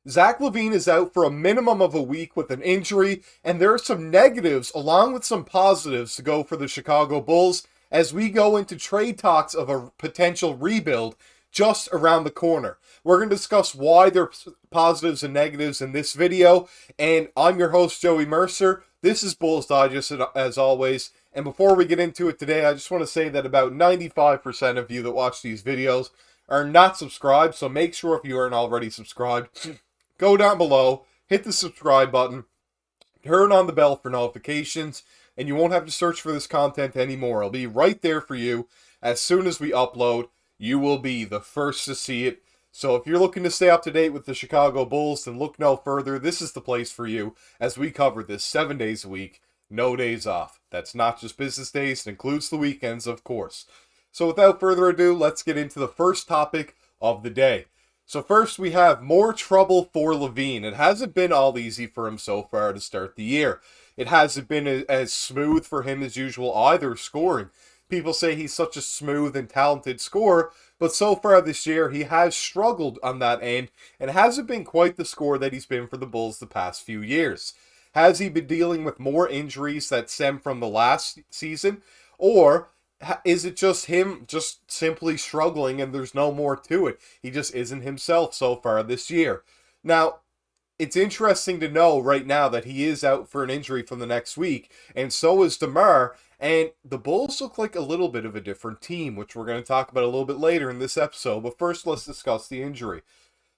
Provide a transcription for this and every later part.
Zach LaVine is out for a minimum of a week with an injury, and there are some negatives along with some positives to go for the Chicago Bulls as we go into trade talks of a potential rebuild just around the corner. We're going to discuss why there are positives and negatives in this video, and I'm your host, Joey Mercer. This is Bulls Digest, as always, and before we get into it today, I just want to say that about 95% of you that watch these videos are not subscribed, so make sure if you aren't already subscribed, go down below, hit the subscribe button, turn on the bell for notifications, and you won't have to search for this content anymore. It'll be right there for you. As soon as we upload, you will be the first to see it. So if you're looking to stay up to date with the Chicago Bulls, then look no further. This is the place for you as we cover this 7 days a week, no days off. That's not just business days, it includes the weekends, of course. So without further ado, let's get into the first topic of the day. So first, we have more trouble for LaVine. It hasn't been all easy for him so far to start the year. It hasn't been as smooth for him as usual either scoring. People say he's such a smooth and talented scorer, but so far this year he has struggled on that end and hasn't been quite the scorer that he's been for the Bulls the past few years. Has he been dealing with more injuries that stem from the last season, or is it just him just simply struggling and there's no more to it? He just isn't himself so far this year. Now, it's interesting to know right now that he is out for an injury from the next week, and so is DeMar, and the Bulls look like a little bit of a different team, which we're going to talk about a little bit later in this episode, but first let's discuss the injury.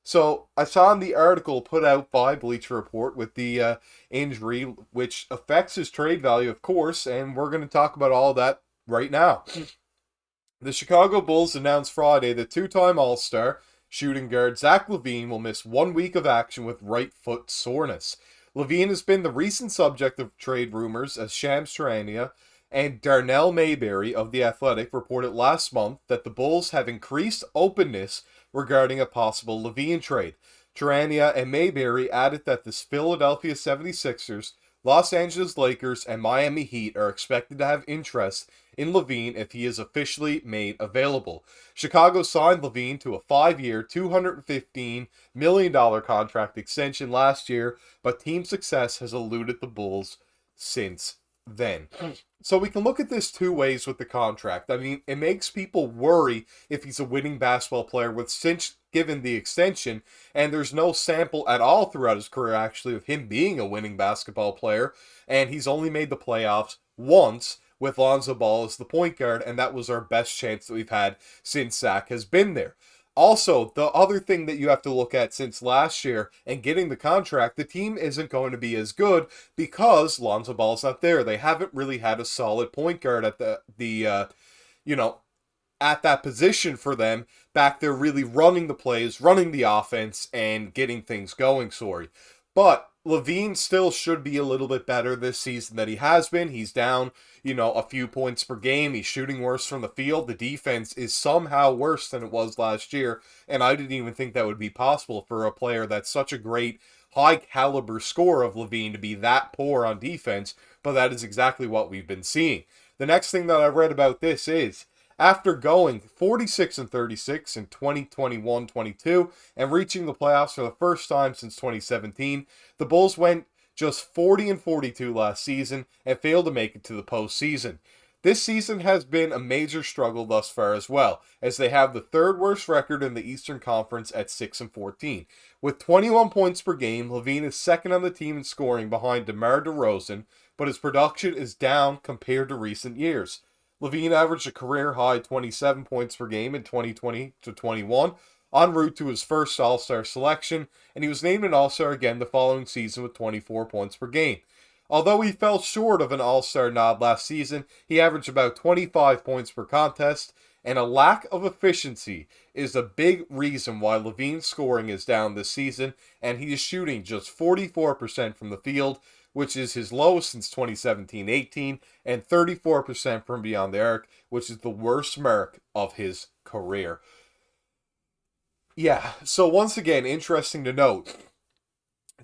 So, I saw in the article put out by Bleacher Report with the injury, which affects his trade value, of course, and we're going to talk about all that right now. The Chicago Bulls announced Friday that two-time All-Star shooting guard Zach LaVine will miss 1 week of action with right foot soreness. LaVine has been the recent subject of trade rumors as Shams Charania and Darnell Mayberry of The Athletic reported last month that the Bulls have increased openness regarding a possible LaVine trade. Charania and Mayberry added that the Philadelphia 76ers, Los Angeles Lakers, and Miami Heat are expected to have interest in LaVine if he is officially made available. Chicago signed LaVine to a 5-year, $215 million contract extension last year, but team success has eluded the Bulls since then. So we can look at this two ways with the contract. I mean, it makes people worry if he's a winning basketball player with since given the extension, and there's no sample at all throughout his career actually of him being a winning basketball player, and he's only made the playoffs once with Lonzo Ball as the point guard, and that was our best chance that we've had since Zach has been there. Also, the other thing that you have to look at since last year and getting the contract, the team isn't going to be as good because Lonzo Ball's not there. They haven't really had a solid point guard at at that position for them back there, really running the plays, running the offense, and getting things going, But LaVine still should be a little bit better this season than he has been. He's down, a few points per game. He's shooting worse from the field. The defense is somehow worse than it was last year, and I didn't even think that would be possible for a player that's such a great, high-caliber scorer of LaVine to be that poor on defense, but that is exactly what we've been seeing. The next thing that I read about this is, after going 46-36 in 2021-22 and reaching the playoffs for the first time since 2017, the Bulls went just 40-42 last season and failed to make it to the postseason. This season has been a major struggle thus far as well, as they have the third worst record in the Eastern Conference at 6-14. With 21 points per game, LaVine is second on the team in scoring behind DeMar DeRozan, but his production is down compared to recent years. LaVine averaged a career-high 27 points per game in 2020-21, en route to his first All-Star selection, and he was named an All-Star again the following season with 24 points per game. Although he fell short of an All-Star nod last season, he averaged about 25 points per contest, and a lack of efficiency is a big reason why LaVine's scoring is down this season, and he is shooting just 44% from the field, which is his lowest since 2017-18, and 34% from beyond the arc, which is the worst mark of his career. Yeah, so once again, interesting to note.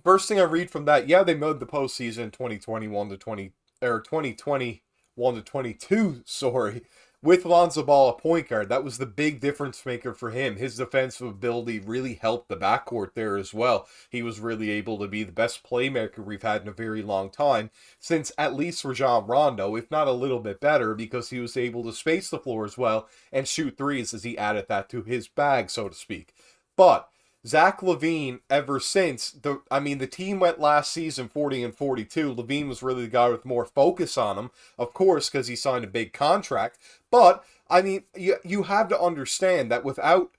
First thing I read from that, they made the postseason 2021-22, with Lonzo Ball a point guard, that was the big difference maker for him. His defensive ability really helped the backcourt there as well. He was really able to be the best playmaker we've had in a very long time, since at least Rajon Rondo, if not a little bit better, because he was able to space the floor as well and shoot threes as he added that to his bag, so to speak. But Zach LaVine, ever since the team went last season 40-42. LaVine was really the guy with more focus on him, of course, because he signed a big contract. But I mean, you have to understand that without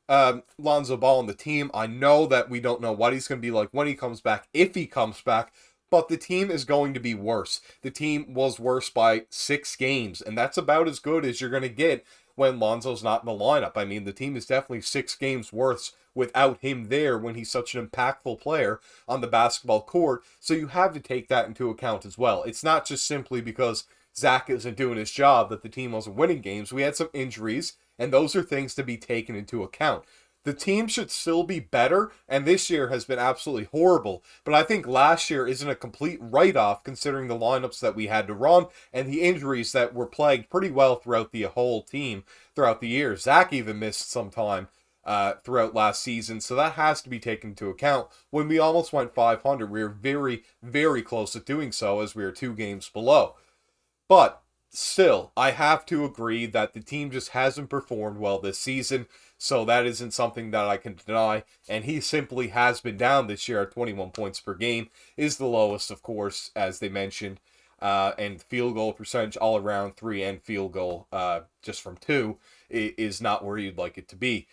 Lonzo Ball on the team, I know that we don't know what he's going to be like when he comes back, if he comes back. But the team is going to be worse. The team was worse by 6 games, and that's about as good as you're going to get when Lonzo's not in the lineup. I mean, the team is definitely 6 games worse without him there when he's such an impactful player on the basketball court. So you have to take that into account as well. It's not just simply because Zach isn't doing his job that the team wasn't winning games. We had some injuries, and those are things to be taken into account. The team should still be better, and this year has been absolutely horrible. But I think last year isn't a complete write-off considering the lineups that we had to run and the injuries that were plagued pretty well throughout the whole team throughout the year. Zach even missed some time throughout last season, so that has to be taken into account. When we almost went 500, we were very, very close to doing so as we were 2 games below. But still, I have to agree that the team just hasn't performed well this season. So that isn't something that I can deny. And he simply has been down this year at 21 points per game. Is the lowest, of course, as they mentioned. And field goal percentage all around 3 and field goal just from 2 is not where you'd like it to be.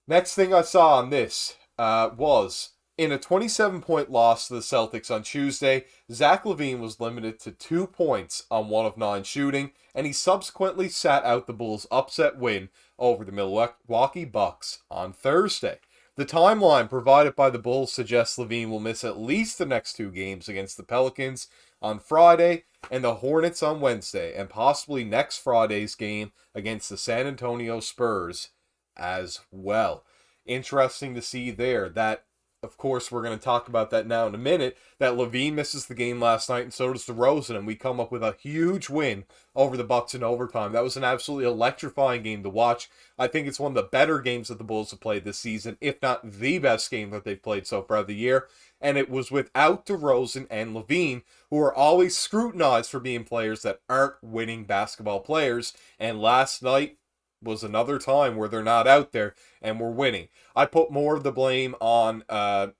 Next thing I saw on this was in a 27-point loss to the Celtics on Tuesday, Zach LaVine was limited to 2 points on 1 of 9 shooting, and he subsequently sat out the Bulls' upset win over the Milwaukee Bucks on Thursday. The timeline provided by the Bulls suggests LaVine will miss at least the next 2 games against the Pelicans on Friday and the Hornets on Wednesday, and possibly next Friday's game against the San Antonio Spurs as well. Interesting to see there that, of course, we're going to talk about that now in a minute, that LaVine misses the game last night and so does DeRozan, and we come up with a huge win over the Bucks in overtime. That was an absolutely electrifying game to watch. I think it's one of the better games that the Bulls have played this season, if not the best game that they've played so far the year, and it was without DeRozan and LaVine, who are always scrutinized for being players that aren't winning basketball players, and last night was another time where they're not out there and we're winning. I put more of the blame on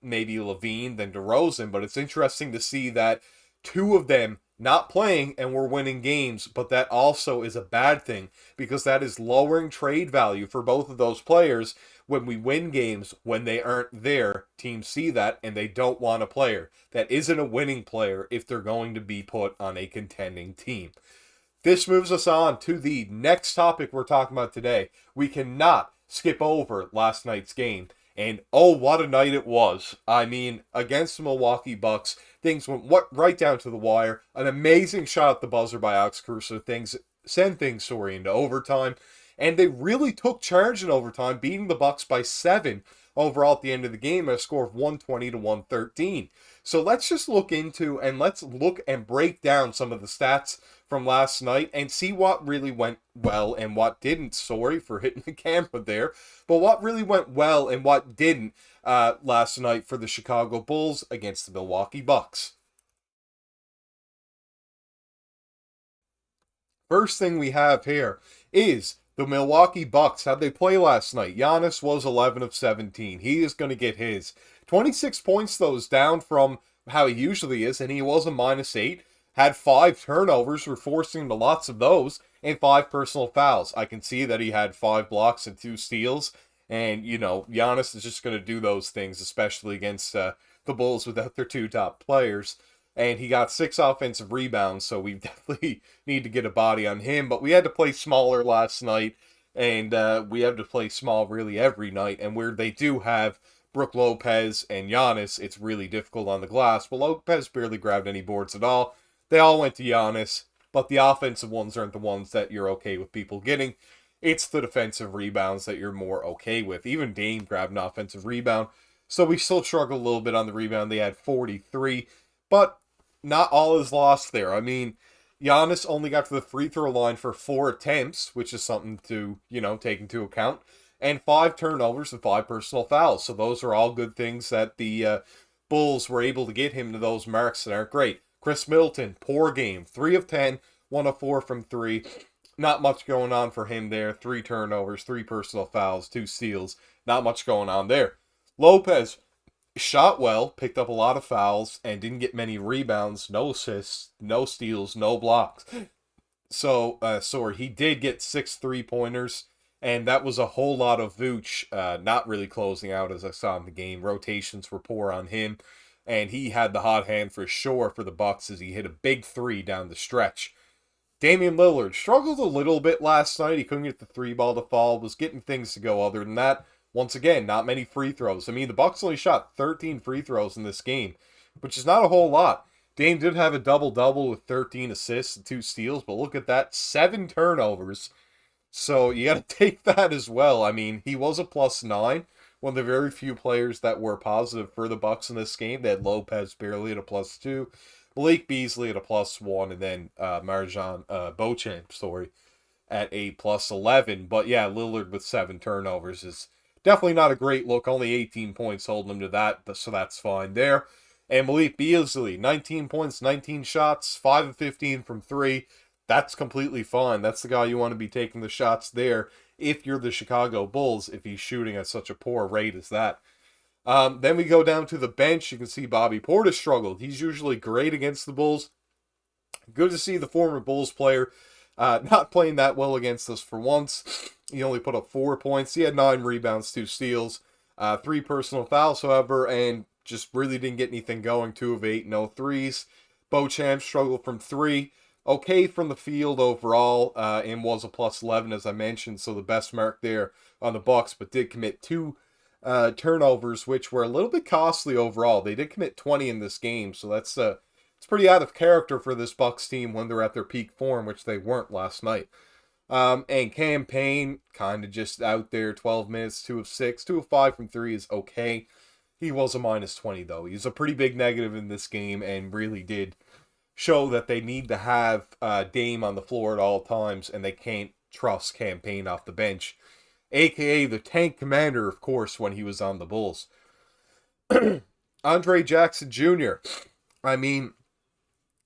maybe LaVine than DeRozan, but it's interesting to see that 2 of them not playing and we're winning games, but that also is a bad thing because that is lowering trade value for both of those players when we win games when they aren't there. Teams see that and they don't want a player that isn't a winning player if they're going to be put on a contending team. This moves us on to the next topic we're talking about today. We cannot skip over last night's game. And oh, what a night it was. I mean, against the Milwaukee Bucks, things went right down to the wire. An amazing shot at the buzzer by Alex Caruso. Send things into overtime. And they really took charge in overtime, beating the Bucks by 7 overall at the end of the game at a score of 120-113. So let's just look and break down some of the stats from last night and see what really went well and what didn't. Sorry for hitting the camera there. But what really went well and what didn't last night for the Chicago Bulls against the Milwaukee Bucks. First thing we have here is the Milwaukee Bucks. How'd they play last night? Giannis was 11 of 17. He is going to get his. 26 points, though, is down from how he usually is, and he was a -8. Had 5 turnovers, were forcing into lots of those, and 5 personal fouls. I can see that he had 5 blocks and 2 steals, and, Giannis is just going to do those things, especially against the Bulls without their 2 top players. And he got 6 offensive rebounds, so we definitely need to get a body on him. But we had to play smaller last night, and we have to play small really every night. And where they do have Brook Lopez and Giannis, it's really difficult on the glass. But Lopez barely grabbed any boards at all. They all went to Giannis, but the offensive ones aren't the ones that you're okay with people getting. It's the defensive rebounds that you're more okay with. Even Dame grabbed an offensive rebound, so we still struggled a little bit on the rebound. They had 43, but not all is lost there. I mean, Giannis only got to the free throw line for 4 attempts, which is something to, take into account, and 5 turnovers and 5 personal fouls. So those are all good things that the Bulls were able to get him to those marks that aren't great. Chris Middleton, poor game. 3 of 10, 1 of 4 from 3. Not much going on for him there. 3 turnovers, 3 personal fouls, 2 steals. Not much going on there. Lopez shot well, picked up a lot of fouls, and didn't get many rebounds, no assists, no steals, no blocks. So, he did get 6 3-pointers, and that was a whole lot of Vooch not really closing out as I saw in the game. Rotations were poor on him, and he had the hot hand for sure for the Bucks as he hit a big 3 down the stretch. Damian Lillard struggled a little bit last night. He couldn't get the 3 ball to fall, was getting things to go other than that. Once again, not many free throws. I mean, the Bucks only shot 13 free throws in this game, which is not a whole lot. Dame did have a double-double with 13 assists and 2 steals, but look at that, 7 turnovers. So you got to take that as well. I mean, he was a +9, one of the very few players that were positive for the Bucks in this game. They had Lopez barely at a +2, Malik Beasley at a +1, and then Beauchamp, at a +11. But yeah, Lillard with 7 turnovers is definitely not a great look. Only 18 points holding him to that, so that's fine there. And Malik Beasley, 19 points, 19 shots, 5 of 15 from 3. That's completely fine. That's the guy you want to be taking the shots there if you're the Chicago Bulls, if he's shooting at such a poor rate as that. Then we go down to the bench. You can see Bobby Portis struggled. He's usually great against the Bulls. Good to see the former Bulls player not playing that well against us for once. He only put up 4 points. He had 9 rebounds, 2 steals, 3 personal fouls, however, and just really didn't get anything going. 2 of 8, no threes. Beauchamp struggled from 3. Okay from the field overall, and was a +11 as I mentioned, so the best mark there on the Bucks, but did commit 2 turnovers, which were a little bit costly overall. They did commit 20 in this game, so that's it's pretty out of character for this Bucks team when they're at their peak form, which they weren't last night. And Cam Payne, kind of just out there, 12 minutes, 2 of 6, 2 of 5 from 3 is okay. He was a -20 though. He's a pretty big negative in this game and really did show that they need to have Dame on the floor at all times, and they can't trust Cam Payne off the bench, aka the tank commander, of course, when he was on the Bulls. Andre Jackson Jr., I mean,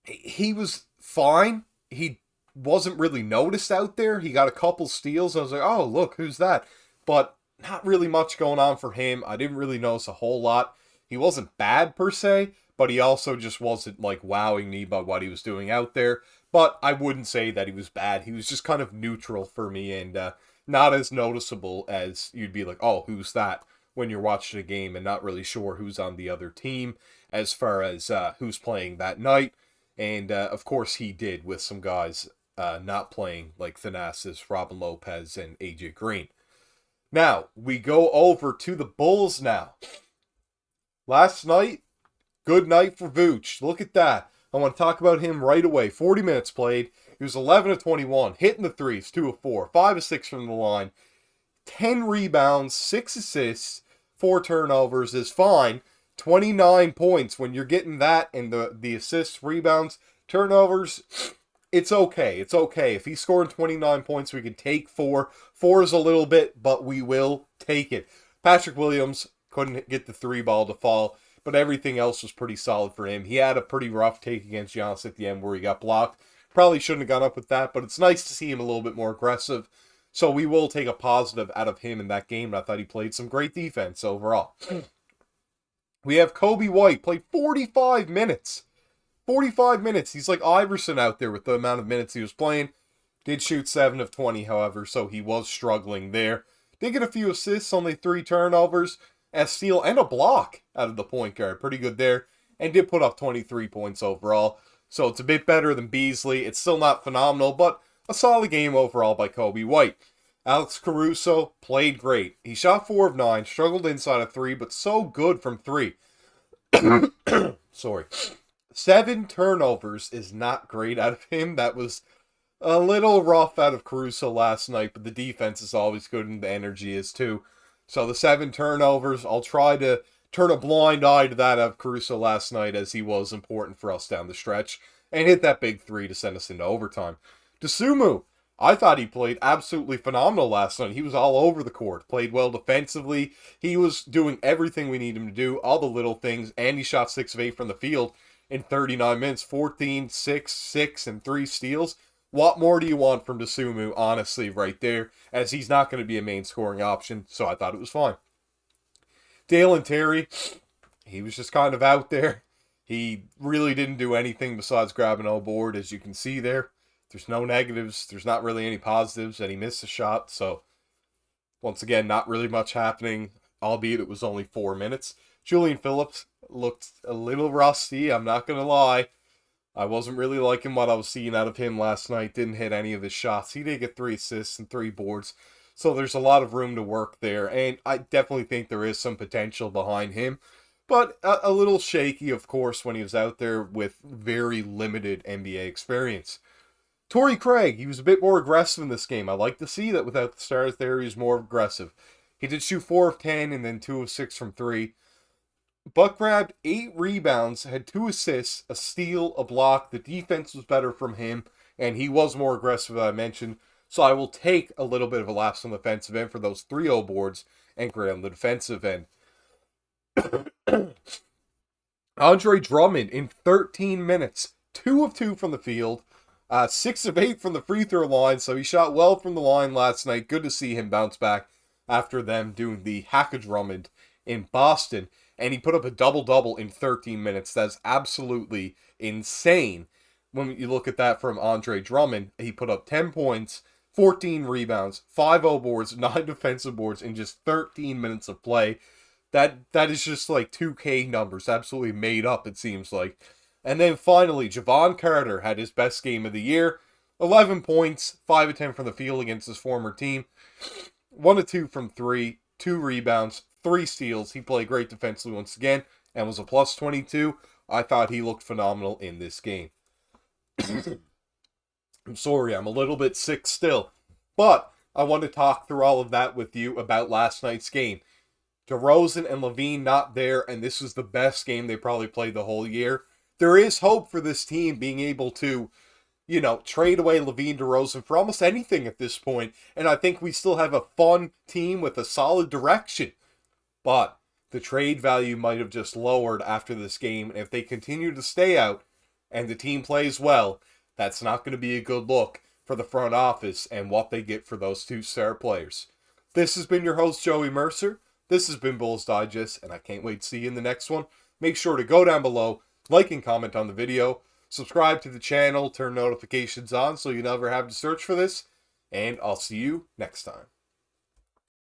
he was fine. He wasn't really noticed out there. He got a couple steals. I was like, oh, look, who's that? But not really much going on for him. I didn't really notice a whole lot. He wasn't bad per se, but he also just wasn't like wowing me by what he was doing out there. But I wouldn't say that he was bad. He was just kind of neutral for me and not as noticeable as you'd be like, oh, who's that? When you're watching a game and not really sure who's on the other team as far as who's playing that night. And of course he did with some guys not playing, like Thanasis, Robin Lopez, and AJ Green. Now, we go over to the Bulls now. Last night, good night for Vooch. Look at that. I want to talk about him right away. 40 minutes played. He was 11 of 21, hitting the threes, 2 of 4, 5 of 6 from the line, 10 rebounds, 6 assists, 4 turnovers is fine. 29 points when you're getting that and the assists, rebounds, turnovers, it's okay. It's okay. If he's scoring 29 points, we can take 4. 4 is a little bit, but we will take it. Patrick Williams couldn't get the 3 ball to fall, but everything else was pretty solid for him. He had a pretty rough take against Giannis at the end where he got blocked. Probably shouldn't have gone up with that, but it's nice to see him a little bit more aggressive. So we will take a positive out of him in that game. I thought he played some great defense overall. We have Kobe White, played 45 minutes. 45 minutes. He's like Iverson out there with the amount of minutes he was playing. Did shoot 7 of 20, however, so he was struggling there. Did get a few assists, only 3 turnovers, a steal, and a block out of the point guard. Pretty good there. And did put up 23 points overall. So it's a bit better than Beasley. It's still not phenomenal, but a solid game overall by Kobe White. Alex Caruso played great. He shot 4 of 9, struggled inside of 3, but so good from 3. Sorry. 7 turnovers is not great out of him. That was a little rough out of Caruso last night, but the defense is always good and the energy is too. So the 7 turnovers, I'll try to turn a blind eye to that out of Caruso last night as he was important for us down the stretch. and hit that big three to send us into overtime. Dosunmu, I thought he played absolutely phenomenal last night. He was all over the court, played well defensively. He was doing everything we need him to do, all the little things, and he shot 6 of 8 from the field in 39 minutes, 14, 6, 6, and 3 steals. What more do you want from Dosunmu, honestly, right there, as he's not going to be a main scoring option, so I thought it was fine. Dalen Terry, he was just kind of out there. He really didn't do anything besides grab an O board, as you can see there. There's no negatives. There's not really any positives, and he missed a shot. So, once again, not really much happening, albeit it was only 4 minutes. Julian Phillips looked a little rusty, I'm not going to lie. I wasn't really liking what I was seeing out of him last night. Didn't hit any of his shots. He did get 3 assists and 3 boards. So there's a lot of room to work there. And I definitely think there is some potential behind him. But a little shaky, of course, when he was out there with very limited NBA experience. Torrey Craig, he was a bit more aggressive in this game. I like to see that without the stars there, he's more aggressive. He did shoot 4 of 10 and then 2 of 6 from 3. Buck grabbed 8 rebounds, had 2 assists, a steal, a block. The defense was better from him, and he was more aggressive, as I mentioned. So I will take a little bit of a lapse on the offensive end for those 3-0 boards and great on the defensive end. Andre Drummond in 13 minutes, 2 of 2 from the field, 6 of 8 from the free throw line, so he shot well from the line last night. Good to see him bounce back after them doing the hack-a-Drummond in Boston. And he put up a double-double in 13 minutes. That's absolutely insane. When you look at that from Andre Drummond, he put up 10 points, 14 rebounds, 5 O boards, 9 defensive boards in just 13 minutes of play. That is just like 2K numbers, absolutely made up, it seems like. And then finally, Javon Carter had his best game of the year. 11 points, 5 of 10 from the field against his former team. 1 of 2 from 3, 2 rebounds, 3 steals. He played great defensively once again and was a plus 22. I thought he looked phenomenal in this game. I'm sorry, I'm a little bit sick still. But I want to talk through all of that with you about last night's game. DeRozan and LaVine not there, and this was the best game they probably played the whole year. There is hope for this team being able to, trade away LaVine, DeRozan for almost anything at this point. And I think we still have a fun team with a solid direction. But the trade value might have just lowered after this game. And if they continue to stay out and the team plays well, that's not going to be a good look for the front office and what they get for those 2 star players. This has been your host, Joey Mercer. This has been Bulls Digest, and I can't wait to see you in the next one. Make sure to go down below, like and comment on the video, subscribe to the channel, turn notifications on so you never have to search for this, and I'll see you next time.